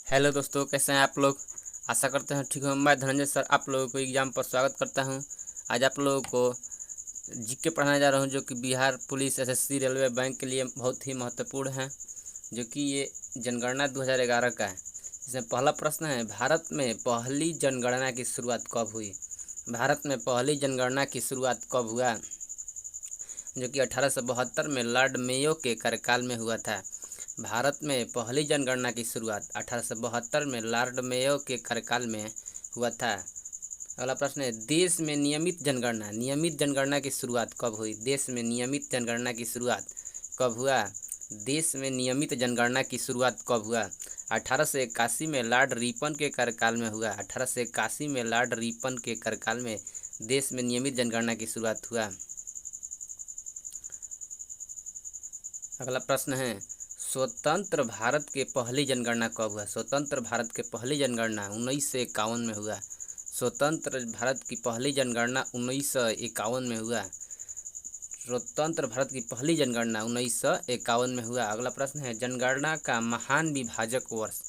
Hello दोस्तों, कैसे हैं आप लोग। आशा करते हैं ठीक हो। मैं धनंजय सर आप लोगों को एग्ज़ाम पर स्वागत करता हूं। आज आप लोगों को जीके पढ़ाने जा रहा हूं, जो कि Bihar police, SSC, railway, bank के लिए बहुत ही महत्वपूर्ण है। जो कि ये जनगणना 2011 का है। इसमें पहला प्रश्न है, भारत में पहली जनगणना की शुरुआत कब हुई। भारत में पहली जनगणना की शुरुआत कब हुआ, जो कि 1872 में लॉर्ड मेयो के कार्यकाल में हुआ था। भारत में पहली जनगणना की शुरुआत 1872 में लॉर्ड मेयो के कार्यकाल में हुआ था। अगला प्रश्न है, देश में नियमित जनगणना की शुरुआत कब हुई। देश में नियमित जनगणना की शुरुआत कब हुआ। देश में नियमित जनगणना की शुरुआत कब हुआ। 1881 में लॉर्ड रिपन के कार्यकाल में हुआ। 1881 में लॉर्ड रिपन के कार्यकाल में देश में नियमित जनगणना की शुरुआत हुआ। अगला प्रश्न है, स्वतंत्र भारत के पहली जनगणना कब हुआ। स्वतंत्र भारत के पहली जनगणना 1951 में हुआ। स्वतंत्र भारत की पहली जनगणना 1951 में हुआ। स्वतंत्र भारत की पहली जनगणना 1951 में हुआ। अगला प्रश्न है, जनगणना का महान विभाजक वर्ष।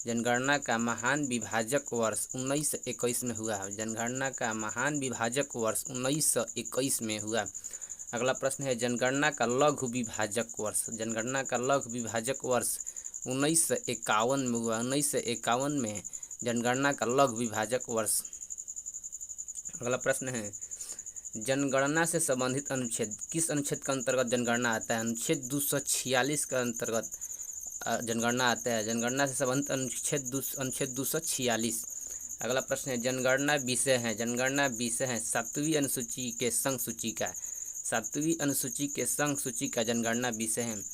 जनगणना का महान विभाजक वर्ष 1921 में हुआ। जनगणना का महान विभाजक वर्ष 1921 में हुआ। अगला प्रश्न है, जनगणना का लघु विभाजक वर्ष। जनगणना का लघु विभाजक वर्ष 1951 में हुआ। 1951 में जनगणना का लघु विभाजक वर्ष। अगला प्रश्न है, जनगणना से संबंधित अनुच्छेद किस अनुच्छेद के अंतर्गत जनगणना आता है। अनुच्छेद 246 के अंतर्गत जनगणना आता है। जनगणना से संबंधित अनुच्छेद 246। अगला प्रश्न है, जनगणना विषय है। जनगणना विषय है 7वीं अनुसूची के संघ सूची का। 7वीं अनुसूची के संघ सूची का जनगणना विषय है।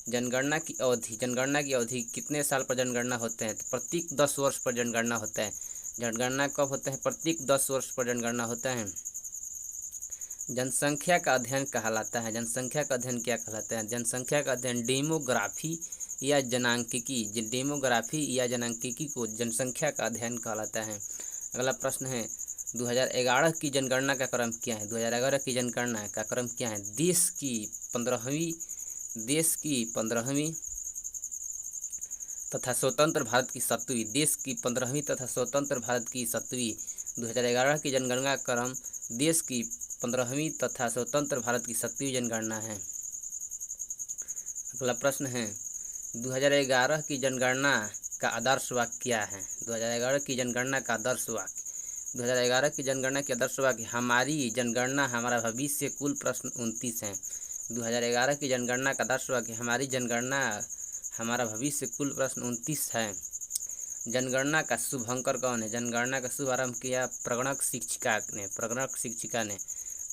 जनगणना की अवधि कितने साल पर जनगणना होते हैं। तो प्रत्येक 10 वर्ष पर जनगणना होता है। जनगणना कब होता है। प्रत्येक 10 वर्ष पर जनगणना होता है। जनसंख्या का अध्ययन कहलाता है। जनसंख्या का अध्ययन क्या कहलाता है। जनसंख्या का अध्ययन डेमोग्राफी या जनांकिकी। डेमोग्राफी या जनांकिकी को जनसंख्या का अध्ययन कहलाता है। अगला प्रश्न है, 2011 की जनगणना का क्रम क्या है। 2011 की जनगणना का क्रम क्या है। देश की 15वीं तथा स्वतंत्र भारत की 7वीं। देश की 15वीं तथा स्वतंत्र भारत की 7वीं। 2011 की जनगणना का क्रम देश की 15वीं तथा स्वतंत्र भारत की 7वीं जनगणना है। अगला प्रश्न है, 2011 की जनगणना का आदर्श वाक्य क्या है। 2011 की जनगणना का आदर्श वाक्य। 2011 की जनगणना के आदर्श वाक्य, हमारी जनगणना हमारा भविष्य। कुल प्रश्न 29 हैं। 2011 की जनगणना का आदर्श वाक्य, हमारी जनगणना हमारा भविष्य। कुल प्रश्न 29 है। जनगणना का शुभंकर कौन है। जनगणना का शुभारंभ किया प्रगणक शिक्षिका ने।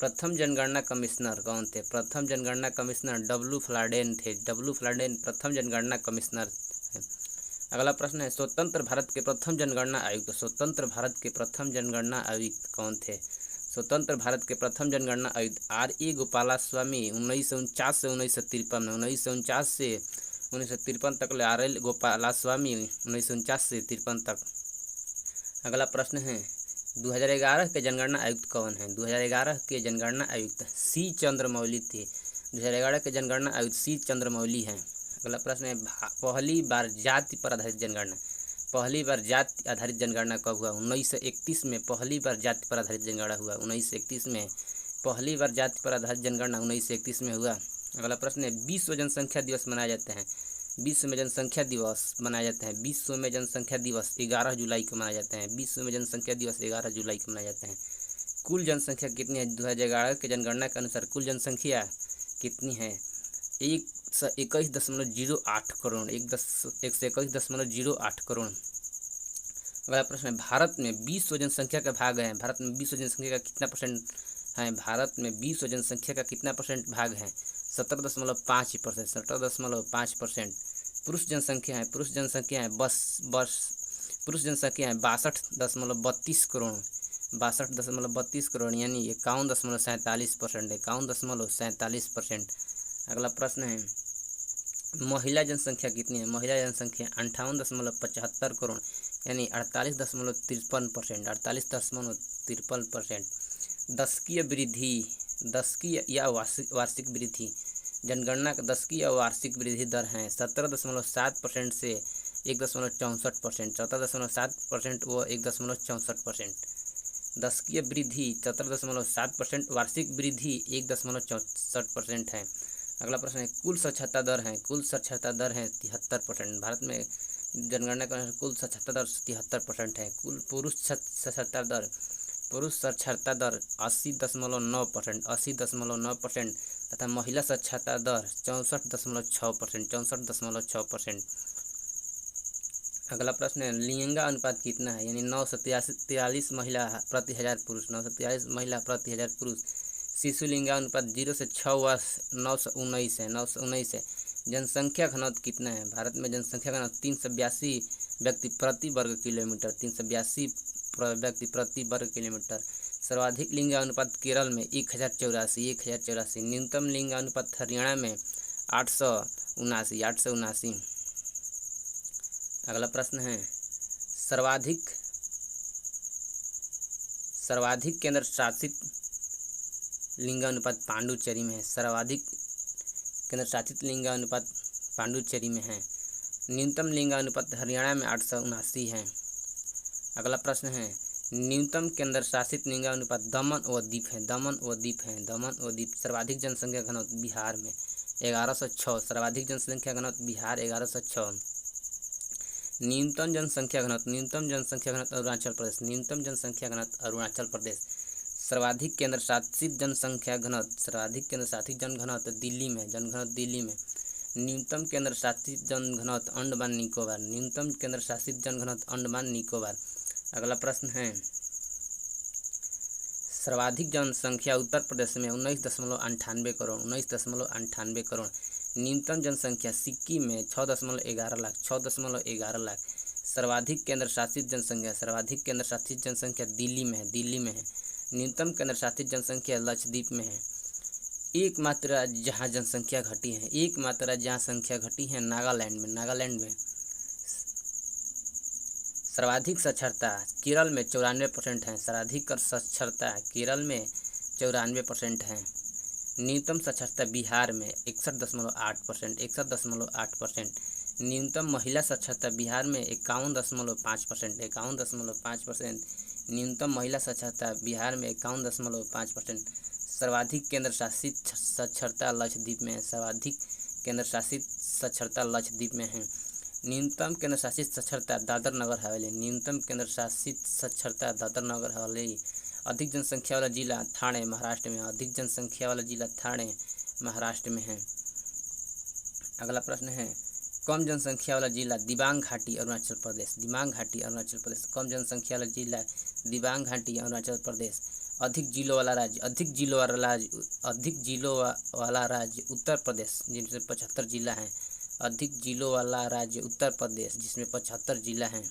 प्रथम जनगणना कमिश्नर कौन थे। प्रथम जनगणना कमिश्नर डब्ल्यू फ्लाडेन थे। डब्ल्यू फ्लाडेन प्रथम जनगणना कमिश्नर है। अगला प्रश्न है, स्वतंत्र भारत के प्रथम जनगणना आयुक्त। स्वतंत्र भारत के प्रथम जनगणना आयुक्त कौन थे। स्वतंत्र भारत के प्रथम जनगणना आयुक्त R.A. गोपालास्वामी 1949 से 1953 में। 1949 से 1953 तक R.L. गोपालास्वामी 1949 से 53 तक। अगला प्रश्न है, 2011 के जनगणना आयुक्त कौन है। 2011 के जनगणना आयुक्त C. चंद्रमौली थे। 2011 के जनगणना आयुक्त C. चंद्रमौली हैं। अगला प्रश्न है, पहली बार जाति पर आधारित जनगणना। पहली बार जाति आधारित जनगणना कब हुआ। 1931 में पहली बार जाति पर आधारित जनगणना हुआ। 1931 में पहली बार जाति पर आधारित जनगणना 1931 में हुआ। अगला प्रश्न है, विश्व जनसंख्या दिवस मनाए जाते हैं। विश्व में जनसंख्या दिवस मनाए जाते हैं। विश्व में जनसंख्या दिवस 11 जुलाई को मनाए जाते हैं। विश्व में जनसंख्या दिवस 11 जुलाई को मनाए जाते हैं। कुल जनसंख्या कितनी है। 2011 के जनगणना के अनुसार कुल जनसंख्या कितनी है। 121.08 करोड़। 121.08 करोड़। अगला प्रश्न है, भारत में विश्व जनसंख्या का भाग है। भारत में विश्व जनसंख्या का कितना परसेंट है। भारत में विश्व जनसंख्या का कितना परसेंट भाग है। 17.5%। 17.5%। पुरुष जनसंख्या है। पुरुष जनसंख्या है 62.32 करोड़। 62.32 करोड़ यानी 51.47%। 51.47%। अगला प्रश्न है, महिला जनसंख्या कितनी है। महिला जनसंख्या 58.75 करोड़ यानी 48.53%। 48.53%। दशकीय वृद्धि। दशकीय या वार्षिक वृद्धि। जनगणना का दशकीय या वार्षिक वृद्धि दर है 17.7% से 1.64%, 14.7% व 1.64%। दशकीय वृद्धि 14.7%, वार्षिक वृद्धि 1.64% है। अगला प्रश्न है कुल साक्षरता दर है। कुल साक्षरता दर है 73%। भारत में जनगणना का कुल साक्षरता दर 73% है। कुल पुरुष साक्षरता दर 80.9%, 80.9% तथा महिला साक्षरता दर 64.6%, 64.6%। अगला प्रश्न है लिंग अनुपात कितना है, यानी 943 महिला प्रति 1000 पुरुष, 943 महिला प्रति 1000 पुरुष। शिशु लिंगानुपात 0 से 6 वर्ष 919 है, 919 है। जनसंख्या घनत्व कितना है, भारत में जनसंख्या घनत्व 382 व्यक्ति प्रति वर्ग किलोमीटर, 382 व्यक्ति प्रति वर्ग किलोमीटर। सर्वाधिक लिंगानुपात केरल में 1084। न्यूनतम लिंगानुपात हरियाणा में 879। अगला प्रश्न है सर्वाधिक केंद्र शासित लिंगानुपात पांडुचेरी में है। सर्वाधिक केंद्र शासित लिंगानुपात पांडुचेरी में है। न्यूनतम लिंगानुपात हरियाणा में 879 है। अगला प्रश्न है न्यूनतम केंद्र शासित लिंगानुपात दमन व दीप है। दमन व दीप। सर्वाधिक जनसंख्या घनत्व बिहार में 1106। सर्वाधिक जनसंख्या घनत्व बिहार 1106। न्यूनतम जनसंख्या घनत्व अरुणाचल प्रदेश। न्यूनतम जनसंख्या घनत्व अरुणाचल प्रदेश। सर्वाधिक केंद्र शासित जनसंख्या घनत्व दिल्ली में, जनघनत्व दिल्ली में। न्यूनतम केंद्र शासित जनघनत्व अंडमान निकोबार। न्यूनतम केंद्र शासित जनघनत्व अंडमान निकोबार। अगला प्रश्न है सर्वाधिक जनसंख्या उत्तर प्रदेश में 19.98 करोड़, 19.98 करोड़। न्यूनतम जनसंख्या सिक्किम में 6.11 लाख, 6.11 लाख। सर्वाधिक केंद्र शासित जनसंख्या दिल्ली में है, दिल्ली में है। न्यूनतम केंद्र शासित जनसंख्या लक्षद्वीप में है। एकमात्र राज्य जहाँ जनसंख्या घटी है, एकमात्र राज्य जहाँ संख्या घटी है नागालैंड में, नागालैंड में। सर्वाधिक साक्षरता केरल में 94% है। सर्वाधिक साक्षरता केरल में 94% है। न्यूनतम साक्षरता बिहार में 61.8%, 61.8%। न्यूनतम महिला साक्षरता बिहार में 51.5%, 51.5%। न्यूनतम महिला साक्षरता बिहार में 51.5%। सर्वाधिक केंद्र शासित साक्षरता लक्षद्वीप में है। सर्वाधिक केंद्र शासित साक्षरता लक्षद्वीप में है। न्यूनतम केंद्र शासित साक्षरता दादर नगर हवेली। न्यूनतम केंद्र शासित साक्षरता दादर नगर हवेली। अधिक जनसंख्या वाला जिला ठाणे महाराष्ट्र में। अधिक जनसंख्या वाला जिला ठाणे महाराष्ट्र में है। अगला प्रश्न है कम जनसंख्या वाला जिला दिबांग घाटी अरुणाचल प्रदेश। दिबांग घाटी अरुणाचल प्रदेश। कम जनसंख्या वाला जिला दिबांग घाटी अरुणाचल प्रदेश। अधिक जिलों वाला राज्य उत्तर प्रदेश जिसमें 75 जिला हैं। अधिक जिलों वाला राज्य उत्तर प्रदेश जिसमें 75 जिला हैं।